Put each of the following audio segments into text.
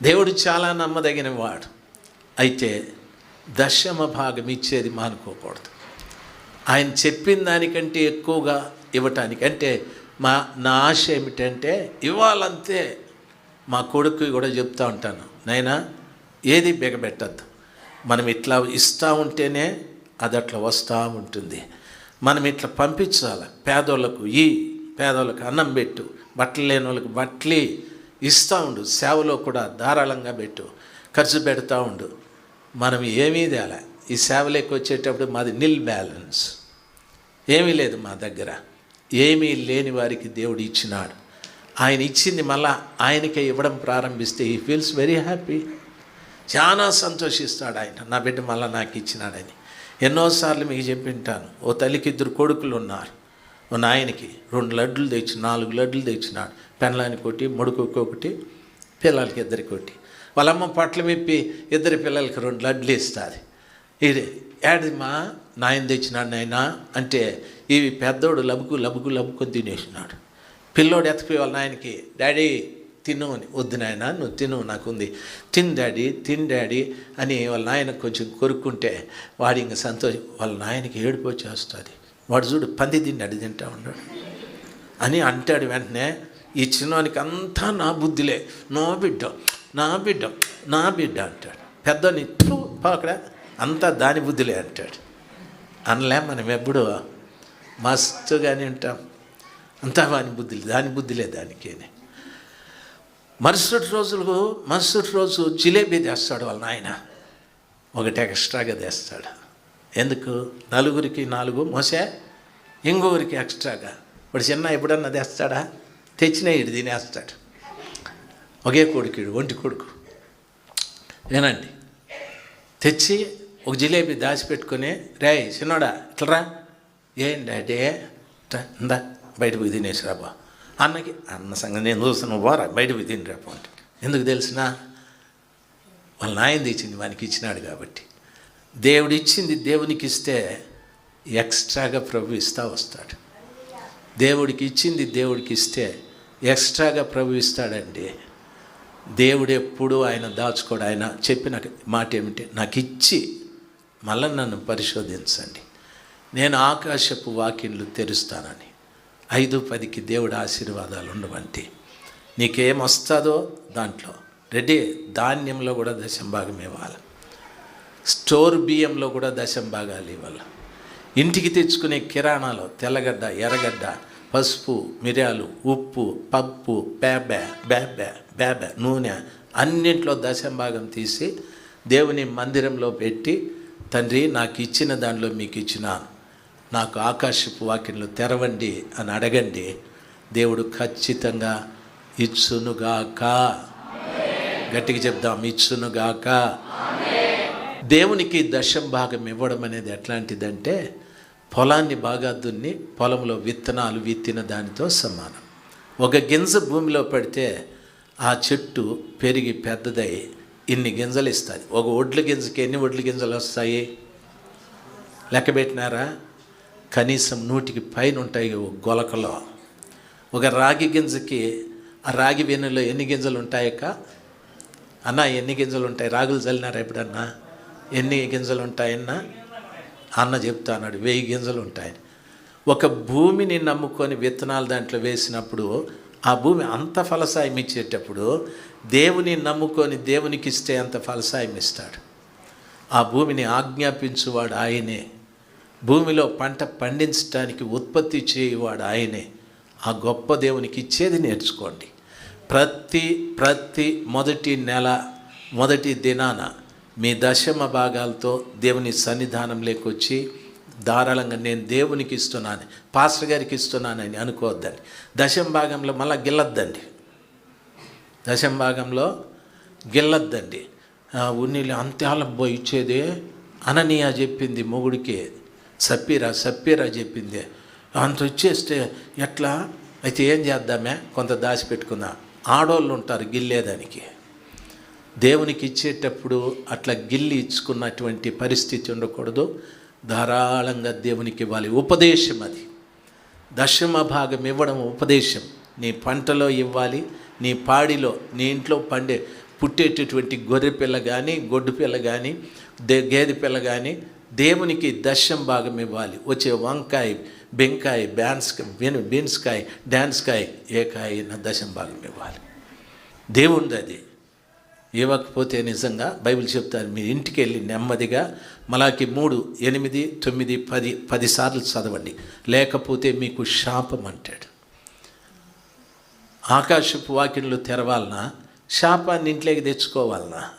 దేవుడు చాలా నమ్మదగిన వాడు. అయితే దశమ భాగం ఇచ్చేది మానుకోకూడదు. ఆయన చెప్పిన దానికంటే ఎక్కువగా ఇవ్వటానికి. అంటే నా ఆశ ఏమిటంటే ఇవ్వాలంతే. మా కొడుకు కూడా చెప్తూ ఉంటాను, నాయనా ఏది బిగబెట్టద్దు. మనం ఇట్లా ఇస్తూ ఉంటేనే అది అట్లా వస్తూ ఉంటుంది. మనం ఇట్లా పంపించాలి. పేదోళ్ళకు అన్నం పెట్టు, బట్టలు లేని వాళ్ళకి బట్టలు ఇస్తూ ఉండు. సేవలో కూడా ధారాళంగా పెట్టు, ఖర్చు పెడతా ఉండు. మనం ఏమీ తేలా. ఈ సేవలోకి వచ్చేటప్పుడు మాది నిల్ బ్యాలెన్స్, ఏమీ లేదు మా దగ్గర. ఏమీ లేని వారికి దేవుడు ఇచ్చినాడు. ఆయన ఇచ్చింది మళ్ళా ఆయనకే ఇవ్వడం ప్రారంభిస్తే హీ ఫీల్స్ వెరీ హ్యాపీ. చాలా సంతోషిస్తాడు ఆయన, నా బిడ్డ మళ్ళీ నాకు ఇచ్చినాడని. ఎన్నోసార్లు మీకు చెప్పింటాను, ఓ తల్లికి 2 కొడుకులు ఉన్నారు. ఓ నాయనకి 2 లడ్డులు తెచ్చి 4 లడ్డులు తెచ్చినాడు. పెళ్ళానికి ఒకటి, మొడుకుకి ఒకటి, పిల్లలకి 2 ఒకటి. వాళ్ళమ్మ పట్ల విప్పి 2 పిల్లలకి 2 లడ్లు ఇస్తుంది. ఇది ఏది మా నాయన తెచ్చినాడు నాయన అంటే ఇవి పెద్దోడు లబుకు తినేసినాడు. పిల్లోడు ఎత్తపోయి వాళ్ళ నాయనకి, డాడీ తిను అని, వద్దు నాయన నువ్వు తిను, నాకుంది, తిన్ డాడీ అని వాళ్ళ నాయన కొంచెం కొరుక్కుంటే వాడి ఇంక సంతోషం. వాళ్ళ నాయనకి ఏడుపు వచ్చేస్తుంది. వాడు చూడు పంది తిండి తింటా ఉన్నాడు అని అంటాడు. వెంటనే ఈ చిన్నవానికి అంతా నా బుద్ధిలే, నా బిడ్డ అంటాడు. పెద్దోని అక్కడ అంతా దాని బుద్ధిలే అంటాడు. అనలే మనం ఎప్పుడు మస్తుగానే ఉంటాం, అంతా దాని బుద్ధిలే దానికేనే. మరుసటి రోజు జిలేబీ తెస్తాడు వాళ్ళ నాయన, ఒకటి ఎక్స్ట్రాగా తెస్తాడు. ఎందుకు? 4కి 4 మోసే, ఇంకొకరికి ఎక్స్ట్రాగా. వాడు చిన్న ఎప్పుడన్నా తెస్తాడా? తెచ్చినా ఇటు తినేస్తాడు. ఒకే కొడుకు, ఒంటి కొడుకు ఏనండి. తెచ్చి ఒక జిలేబీ దాచిపెట్టుకొని, రే చిన్నోడా ఇట్లరా, ఏంటి డాడీ ఇందా బయట పోయి తినేసి రాబా. అన్నకి అన్న సంగతి నేను చూస్తున్నావు, పోరా బయట పోయి తిని రాబో అంటే. ఎందుకు తెలిసిన? వాళ్ళ నాయన తెచ్చింది వానికి ఇచ్చినాడు కాబట్టి. దేవుడు ఇచ్చింది దేవునికి ఇస్తే ఎక్స్ట్రాగా ప్రభు ఇస్తూ వస్తాడు. దేవుడికి ఇచ్చింది దేవుడికి ఇస్తే ఎక్స్ట్రాగా ప్రభు ఇస్తాడండి. దేవుడు ఎప్పుడు ఆయన దాచుకోడు. ఆయన చెప్పిన మాట ఏమిటి? నాకు ఇచ్చి మళ్ళీ నన్ను పరిశోధించండి, నేను ఆకాశపు వాకిన్లు తెరుస్తానని. 5-10కి దేవుడు ఆశీర్వాదాలు ఉండవంటి. నీకేమొస్తుందో దాంట్లో రెడీ. ధాన్యంలో కూడా 10వ భాగం ఇవ్వాలి. స్టోర్ బియ్యంలో కూడా 10వ భాగాలు ఇవ్వాలి. ఇంటికి తెచ్చుకునే కిరాణాలో తెల్లగడ్డ, ఎర్రగడ్డ, పసుపు, మిరియాలు, ఉప్పు, పప్పు, బేబే, నూనె అన్నింట్లో 10వ భాగం తీసి దేవుని మందిరంలో పెట్టి, తండ్రి నాకు ఇచ్చిన దానిలో మీకు ఇచ్చినాను, నాకు ఆకాశపు వాకిన్లు తెరవండి అని అడగండి. దేవుడు ఖచ్చితంగా ఇచ్చునుగాక. గట్టిగా చెప్దాం, ఇచ్చునుగాక. దేవునికి 10వ భాగం ఇవ్వడం అనేది ఎట్లాంటిదంటే, పొలాన్ని బాగా దున్ని పొలంలో విత్తనాలు విత్తిన దానితో సమానం. ఒక గింజ భూమిలో పెడితే ఆ చెట్టు పెరిగి పెద్దదై ఇన్ని గింజలు ఇస్తుంది. ఒక ఒడ్ల గింజకి ఎన్ని ఒడ్ల గింజలు వస్తాయి లెక్క పెట్టినారా? కనీసం 100కి పైన ఉంటాయి గొలకలో. ఒక రాగి గింజకి ఆ రాగి వెన్నులో ఎన్ని గింజలు ఉంటాయక్క అన్న? ఎన్ని గింజలు ఉంటాయి? రాగులు చల్లినారా ఎప్పుడన్నా? ఎన్ని గింజలు ఉంటాయన్నా? అన్న చెప్తా అన్నాడు 1000 గింజలు ఉంటాయని. ఒక భూమిని నమ్ముకొని విత్తనాలు దాంట్లో వేసినప్పుడు ఆ భూమి అంత ఫలసాయం ఇచ్చేటప్పుడు, దేవుని నమ్ముకొని దేవునికి ఇస్తే అంత ఫలసాయం ఇస్తాడు. ఆ భూమిని ఆజ్ఞాపించువాడు ఆయనే. భూమిలో పంట పండించడానికి ఉత్పత్తి చేయవాడు ఆయనే. ఆ గొప్ప దేవునికి ఇచ్చేది నేర్చుకోండి. ప్రతి మొదటి నెల మొదటి దినాన మీ 10వ భాగాలతో దేవుని సన్నిధానంలోకి వచ్చి ధారాళంగా నేను దేవునికి ఇస్తున్నాను, పాస్టర్ గారికి ఇస్తున్నానని అనుకోవద్దండి. 10వ భాగంలో మళ్ళీ గిల్లొద్దండి. 10వ భాగంలో గిల్లొద్దండి. ఉన్నీళ్ళు అంత్యాల పోయి ఇచ్చేదే అననీయ చెప్పింది మొగుడికి, సప్పీరా చెప్పింది. అంత వచ్చేస్తే ఎట్లా? అయితే ఏం చేద్దామే, కొంత దాచిపెట్టుకుందాం. ఆడోళ్ళు ఉంటారు గిల్లేదానికి. దేవునికి ఇచ్చేటప్పుడు అట్లా గిల్లి ఇచ్చుకున్నటువంటి పరిస్థితి ఉండకూడదు. ధారాళంగా దేవునికి ఇవ్వాలి. ఉపదేశం అది. 10వ భాగం ఇవ్వడం ఉపదేశం. నీ పంటలో ఇవ్వాలి, నీ పాడిలో, నీ ఇంట్లో పండే పుట్టేటటువంటి గొర్రె పిల్ల కానీ, గొడ్డు పిల్ల కానీ, గేదె పిల్ల కానీ దేవునికి దశం భాగం ఇవ్వాలి. వచ్చే వంకాయ, బెంకాయ, బీన్స్కాయ, డాన్స్కాయ, ఏ కాయ అయినా దశం భాగం ఇవ్వాలి. దేవుంది అది. ఇవ్వకపోతే నిజంగా బైబిల్ చెప్తారు, మీ ఇంటికి వెళ్ళి నెమ్మదిగా మలాకి 3, 8, 9, 10 సార్లు చదవండి, లేకపోతే మీకు శాపం అంటాడు. ఆకాశపు వాకిళ్ళు తెరవాలన్నా, శాపాన్ని ఇంట్లోకి తెచ్చుకోవాలన్నా.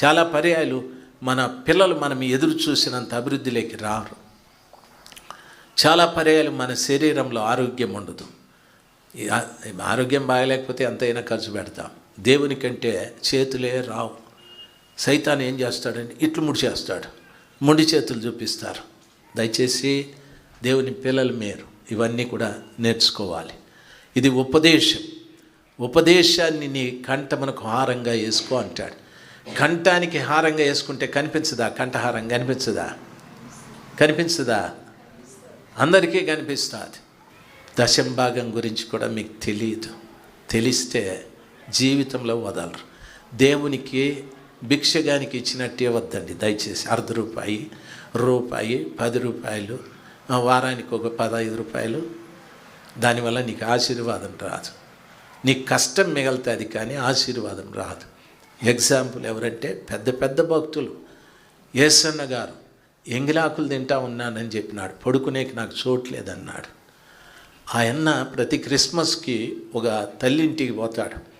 చాలా పర్యాయాలు మన పిల్లలు మనం ఎదురు చూసినంత అభివృద్ధిలోకి రారు. చాలా పర్యాయాలు మన శరీరంలో ఆరోగ్యం ఉండదు. ఆరోగ్యం బాగలేకపోతే ఎంతైనా ఖర్చు పెడతాం. దేవునికంటే చేతులే రావు. సైతాన్ ఏం చేస్తాడంటే ఇట్లు ముడిచేస్తాడు, ముడి చేతులు చూపిస్తారు. దయచేసి దేవుని పిల్లలు మీరు ఇవన్నీ కూడా నేర్చుకోవాలి. ఇది ఉపదేశం. ఉపదేశాన్ని నీ కంఠమునకు హారంగా వేసుకో అంటాడు. కంఠానికి హారంగా వేసుకుంటే కనిపించదా? కంఠహారం కనిపించదా? అందరికీ కనిపిస్తుంది. దశం భాగం గురించి కూడా మీకు తెలియదు. తెలిస్తే జీవితంలో వదలరు. దేవునికి భిక్షగానికి ఇచ్చినట్టే వద్దండి దయచేసి. ₹1, రూపాయి, ₹10, వారానికి ఒక ₹15. దానివల్ల నీకు ఆశీర్వాదం రాదు. నీకు కష్టం మిగులుతుంది కానీ ఆశీర్వాదం రాదు. ఎగ్జాంపుల్ ఎవరంటే పెద్ద పెద్ద భక్తులు. యేసన్న గారు ఎంగిలాకులు తింటా ఉన్నానని చెప్పినాడు, పడుకునేకి నాకు చోటు లేదన్నాడు. ఆయన్న ప్రతి క్రిస్మస్కి ఒక తల్లింటికి పోతాడు.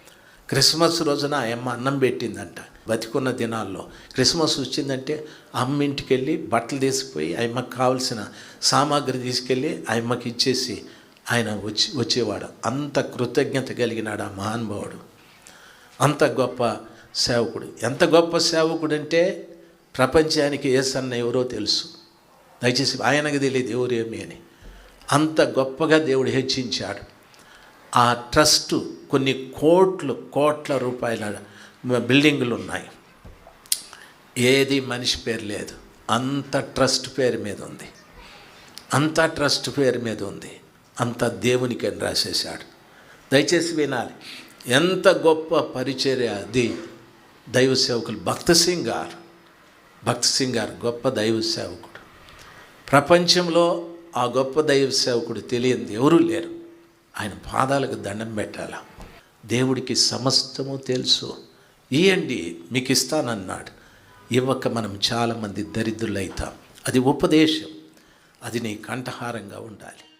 క్రిస్మస్ రోజున ఆయమ్మ అన్నం పెట్టిందంట. బతికున్న దినాల్లో క్రిస్మస్ వచ్చిందంటే అమ్మ ఇంటికి వెళ్ళి బట్టలు తీసుకుపోయి ఆయమ్మకి కావలసిన సామాగ్రి తీసుకెళ్ళి ఆయమ్మకి ఇచ్చేసి ఆయన వచ్చేవాడు. అంత కృతజ్ఞత కలిగినాడు ఆ మహానుభావుడు. అంత గొప్ప సేవకుడు. ఎంత గొప్ప సేవకుడు అంటే ప్రపంచానికి యేసన్న ఎవరో తెలుసు. దయచేసి ఆయనకు తెలియదు ఎవరేమి అని. అంత గొప్పగా దేవుడు హెచ్చించాడు. ఆ ట్రస్టు కొన్ని కోట్ల రూపాయల బిల్డింగులు ఉన్నాయి. ఏది మనిషి పేరు లేదు. అంత ట్రస్ట్ పేరు మీద ఉంది. అంత దేవునికి అని రాసేశాడు. దయచేసి వినాలి. ఎంత గొప్ప పరిచర్య అది. దైవ సేవకులు భక్త్ సింగ్ గారు గొప్ప దైవ సేవకుడు. ప్రపంచంలో ఆ గొప్ప దైవ సేవకుడు తెలియనిది ఎవరూ లేరు. ఆయన పాదాలకు దండం పెట్టాల. దేవుడికి సమస్తము తెలుసు. ఇవ్వండి మీకు ఇస్తానన్నాడు. ఇవ్వక మనం చాలామంది దరిద్రులైతాం. అది ఉపదేశం. అది నీ కంఠహారంగా ఉండాలి.